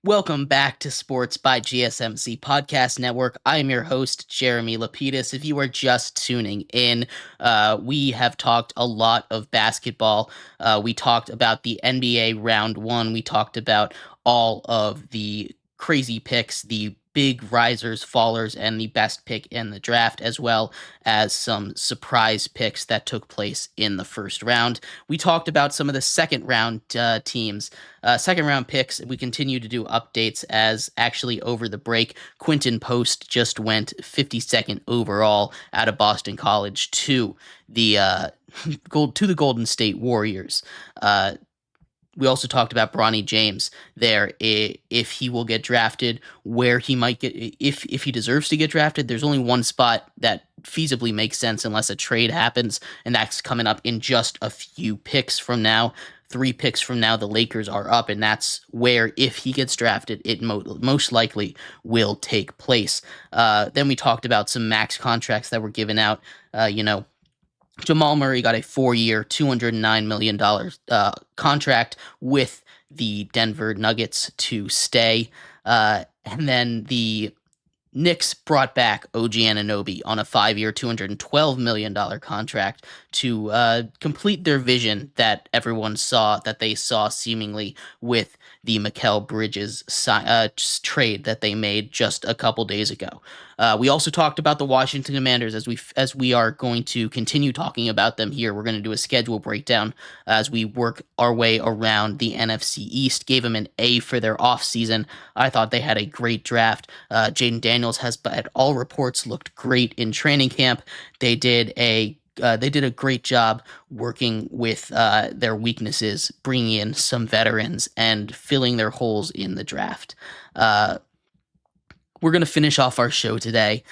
Welcome back to Sports by GSMC Podcast Network. I am your host, Jeremy Lapidus. If you are just tuning in, we have talked a lot of basketball. We talked about the NBA Round 1. We talked about all of the crazy picks, the big risers, fallers, and the best pick in the draft, as well as some surprise picks that took place in the first round. We talked about some of the second round teams. Second round picks, we continue to do updates as actually over the break, Quinton Post just went 52nd overall out of Boston College to the Golden State Warriors. We also talked about Bronny James there, if he will get drafted, where he might get, if he deserves to get drafted. There's only one spot that feasibly makes sense unless a trade happens, and that's coming up in just a few picks from now. 3 picks from now, the Lakers are up, and that's where, if he gets drafted, it most likely will take place. Then we talked about some max contracts that were given out. Jamal Murray got a 4-year, $209 million contract with the Denver Nuggets to stay. And then the Knicks brought back OG Anunoby on a 5-year, $212 million contract to complete their vision that everyone saw, that they saw seemingly with the Mikal Bridges trade that they made just a couple days ago. We also talked about the Washington Commanders as we are going to continue talking about them here. We're going to do a schedule breakdown as we work our way around the NFC East. Gave them an A for their offseason. I thought they had a great draft. Jayden Daniels has, at all reports, looked great in training camp. They did a great job working with their weaknesses, bringing in some veterans and filling their holes in the draft. We're going to finish off our show today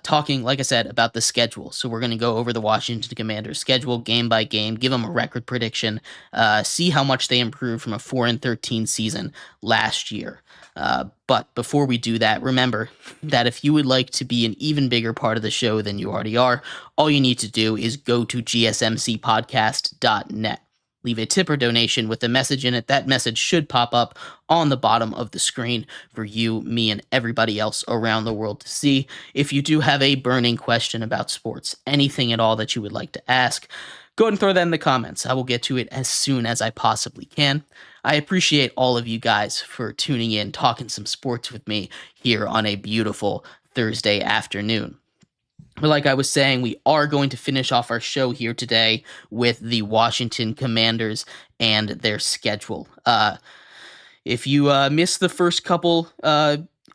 talking, like I said, about the schedule. So we're going to go over the Washington Commanders schedule game by game, give them a record prediction, see how much they improved from a 4-13 season last year. But before we do that, remember that if you would like to be an even bigger part of the show than you already are, all you need to do is go to gsmcpodcast.net. Leave a tip or donation with a message in it. That message should pop up on the bottom of the screen for you, me, and everybody else around the world to see. If you do have a burning question about sports, anything at all that you would like to ask, go ahead and throw that in the comments. I will get to it as soon as I possibly can. I appreciate all of you guys for tuning in, talking some sports with me here on a beautiful Thursday afternoon. But like I was saying, we are going to finish off our show here today with the Washington Commanders and their schedule. If you missed the first couple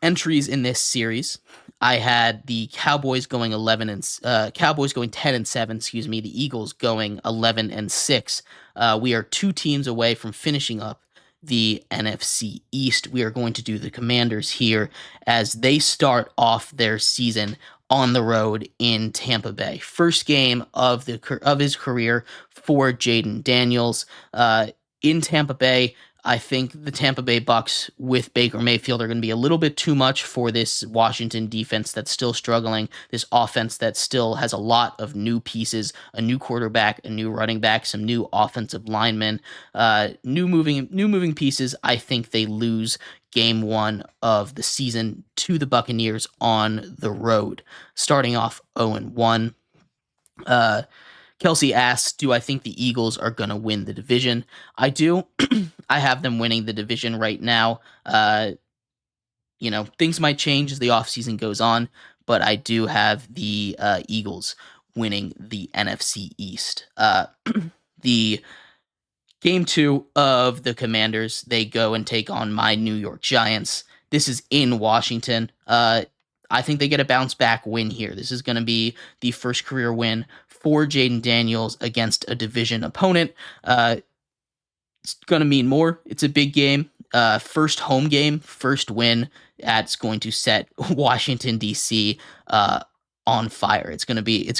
entries in this series, I had the Cowboys going 10-7. Excuse me, the Eagles going 11-6. We are 2 teams away from finishing up the NFC East. We are going to do the Commanders here as they start off their season on the road in Tampa Bay. First game of his career for Jayden Daniels in Tampa Bay. I think the Tampa Bay Bucks with Baker Mayfield are going to be a little bit too much for this Washington defense that's still struggling, this offense that still has a lot of new pieces, a new quarterback, a new running back, some new offensive linemen, new moving pieces. I think they lose game 1 of the season to the Buccaneers on the road, starting off 0-1. Kelsey asks, do I think the Eagles are going to win the division? I do. I have them winning the division right now. Things might change as the offseason goes on, but I do have the Eagles winning the NFC East. The game 2 of the Commanders, they go and take on my New York Giants. This is in Washington. I think they get a bounce back win here. This is going to be the first career win for Jayden Daniels against a division opponent. It's going to mean more. It's a big game. First home game, first win. That's going to set Washington, D.C. On fire. There's going to be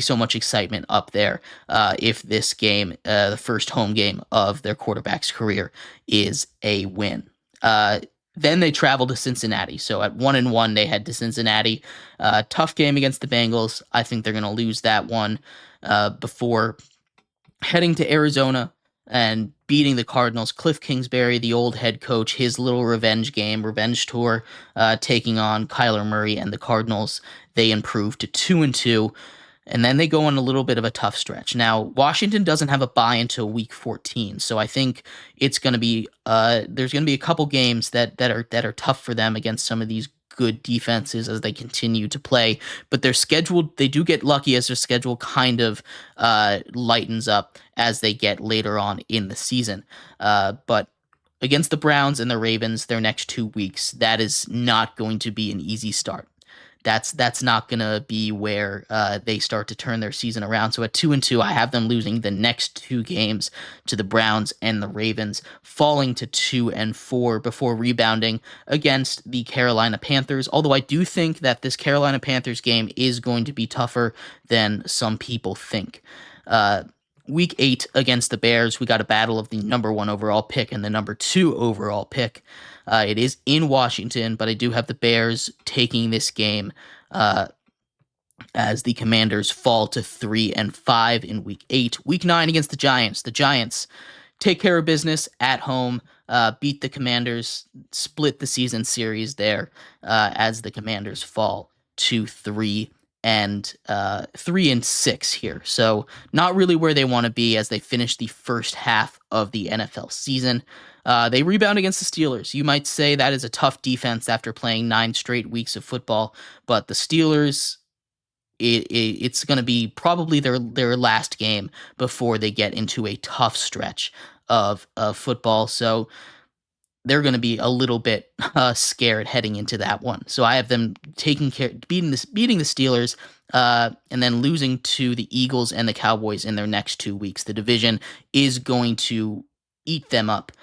so much excitement up there if this game, the first home game of their quarterback's career, is a win. Then they travel to Cincinnati. So at 1-1, they head to Cincinnati. Tough game against the Bengals. I think they're going to lose that one before heading to Arizona and beating the Cardinals. Cliff Kingsbury, the old head coach, his little revenge tour, taking on Kyler Murray and the Cardinals. They improved to 2-2. And then they go on a little bit of a tough stretch. Now, Washington doesn't have a bye until week 14, so I think it's going to be there's going to be a couple games that are tough for them against some of these good defenses as they continue to play. But their schedule, they do get lucky as their schedule kind of lightens up as they get later on in the season. But against the Browns and the Ravens, their next 2 weeks, that is not going to be an easy start. That's not gonna be where they start to turn their season around. So at 2-2, I have them losing the next 2 games to the Browns and the Ravens, falling to 2-4 before rebounding against the Carolina Panthers. Although I do think that this Carolina Panthers game is going to be tougher than some people think. Week 8 against the Bears, we got a battle of the number 1 overall pick and the number 2 overall pick. It is in Washington, but I do have the Bears taking this game as the Commanders fall to 3-5 in Week 8. Week 9 against the Giants. The Giants take care of business at home, beat the Commanders, split the season series there as the Commanders fall to 3-6 here. So not really where they want to be as they finish the first half of the NFL season. They rebound against the Steelers. You might say that is a tough defense after playing 9 straight weeks of football, but the Steelers, it's going to be probably their last game before they get into a tough stretch of football. So they're going to be a little bit scared heading into that one. So I have them beating the Steelers, and then losing to the Eagles and the Cowboys in their next 2 weeks. The division is going to eat them up.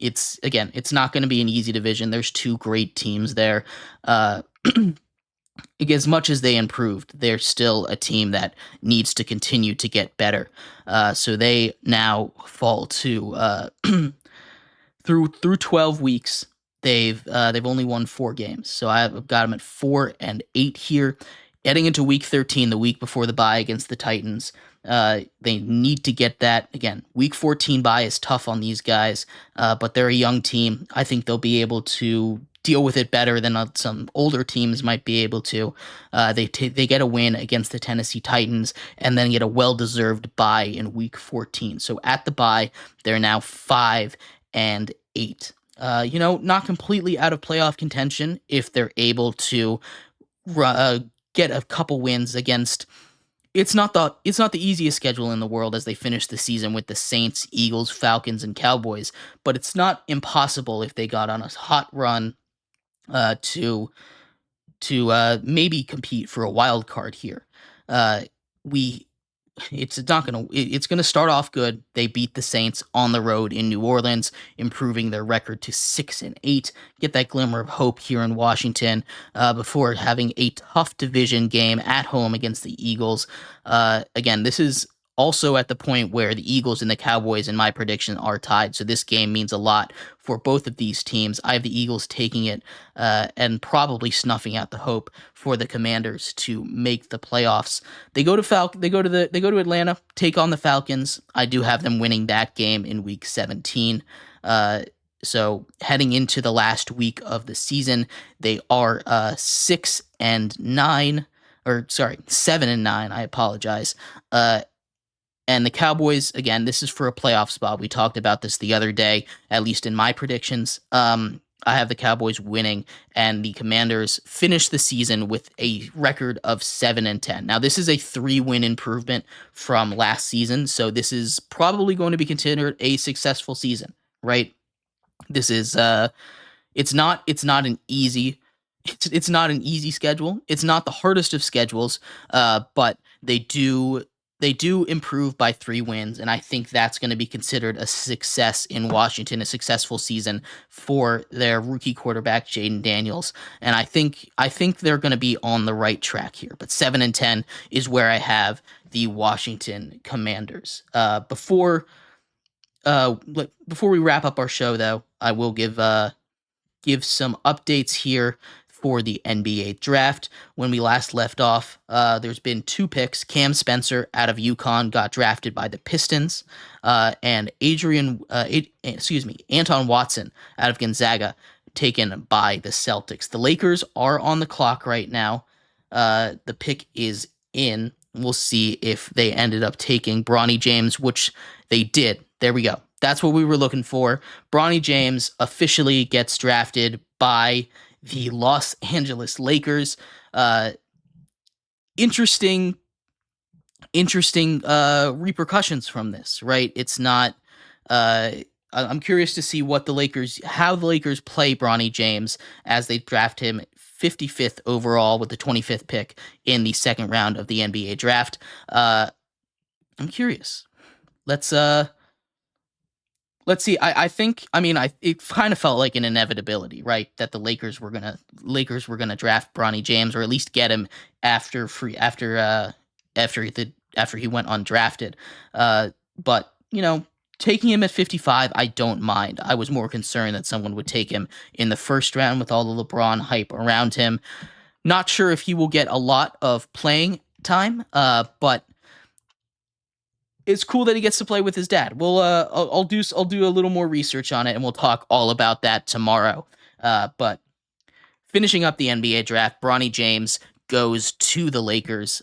It's not going to be an easy division. There's 2 great teams there. As much as they improved, they're still a team that needs to continue to get better. So they now fall to through 12 weeks. They've only won 4 games. So I've got them at 4-8 here. Heading into week 13, the week before the bye against the Titans, they need to get that. Again, week 14 bye is tough on these guys, but they're a young team. I think they'll be able to deal with it better than some older teams might be able to. They get a win against the Tennessee Titans and then get a well-deserved bye in week 14. So at the bye, they're now 5-8. Not completely out of playoff contention if they're able to get a couple wins against. It's not the easiest schedule in the world as they finish the season with the Saints, Eagles, Falcons, and Cowboys, but it's not impossible if they got on a hot run to maybe compete for a wild card here. It's gonna start off good. They beat the Saints on the road in New Orleans, improving their record to 6-8. Get that glimmer of hope here in Washington before having a tough division game at home against the Eagles. Again, this is also at the point where the Eagles and the Cowboys, in my prediction, are tied. So this game means a lot for both of these teams. I have the Eagles taking it and probably snuffing out the hope for the Commanders to make the playoffs. They go to Atlanta, take on the Falcons. I do have them winning that game in week 17. So heading into the last week of the season, they are 7-9. I apologize. And the Cowboys, again, this is for a playoff spot. We talked about this the other day, at least in my predictions. I have the Cowboys winning, and the Commanders finish the season with a record of 7-10. Now, this is a 3-win improvement from last season, so this is probably going to be considered a successful season, right? This is it's not an easy schedule. It's not the hardest of schedules, but they do improve by 3 wins, and I think that's going to be considered a success in Washington, a successful season for their rookie quarterback, Jayden Daniels. And I think they're going to be on the right track here. But 7-10 is where I have the Washington Commanders. Before we wrap up our show, though, I will give some updates here for the NBA draft. When we last left off, there's been 2 picks. Cam Spencer out of UConn got drafted by the Pistons, and Anton Watson out of Gonzaga taken by the Celtics. The Lakers are on the clock right now. The pick is in. We'll see if they ended up taking Bronny James, which they did. There we go. That's what we were looking for. Bronny James officially gets drafted by the Los Angeles Lakers. Interesting repercussions from this, right? It's not. I'm curious to see how the Lakers play Bronny James as they draft him 55th overall with the 25th pick in the second round of the NBA draft. I'm curious. Let's see. I think. I mean, it kind of felt like an inevitability, right? That the Lakers were gonna draft Bronny James, or at least get him after he went undrafted. But taking him at 55, I don't mind. I was more concerned that someone would take him in the first round with all the LeBron hype around him. Not sure if he will get a lot of playing time, but it's cool that he gets to play with his dad. I'll do a little more research on it, and we'll talk all about that tomorrow. But finishing up the NBA draft, Bronny James goes to the Lakers.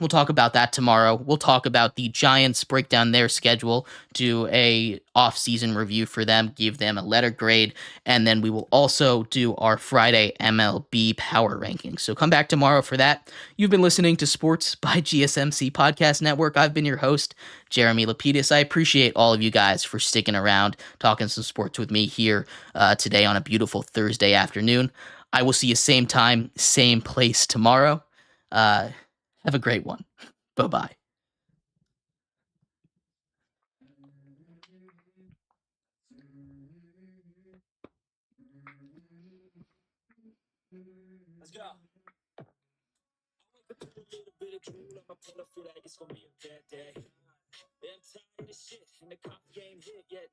We'll talk about that tomorrow. We'll talk about the Giants, break down their schedule, do a off-season review for them, give them a letter grade, and then we will also do our Friday MLB power rankings. So come back tomorrow for that. You've been listening to Sports by GSMC Podcast Network. I've been your host, Jeremy Lapidus. I appreciate all of you guys for sticking around, talking some sports with me here today on a beautiful Thursday afternoon. I will see you same time, same place tomorrow. Have a great one. Bye-bye. Let's go. A little bit of drool on my pillow, feel like it's gonna be a bad day. I'm tired of shit, and the cop game hit yet.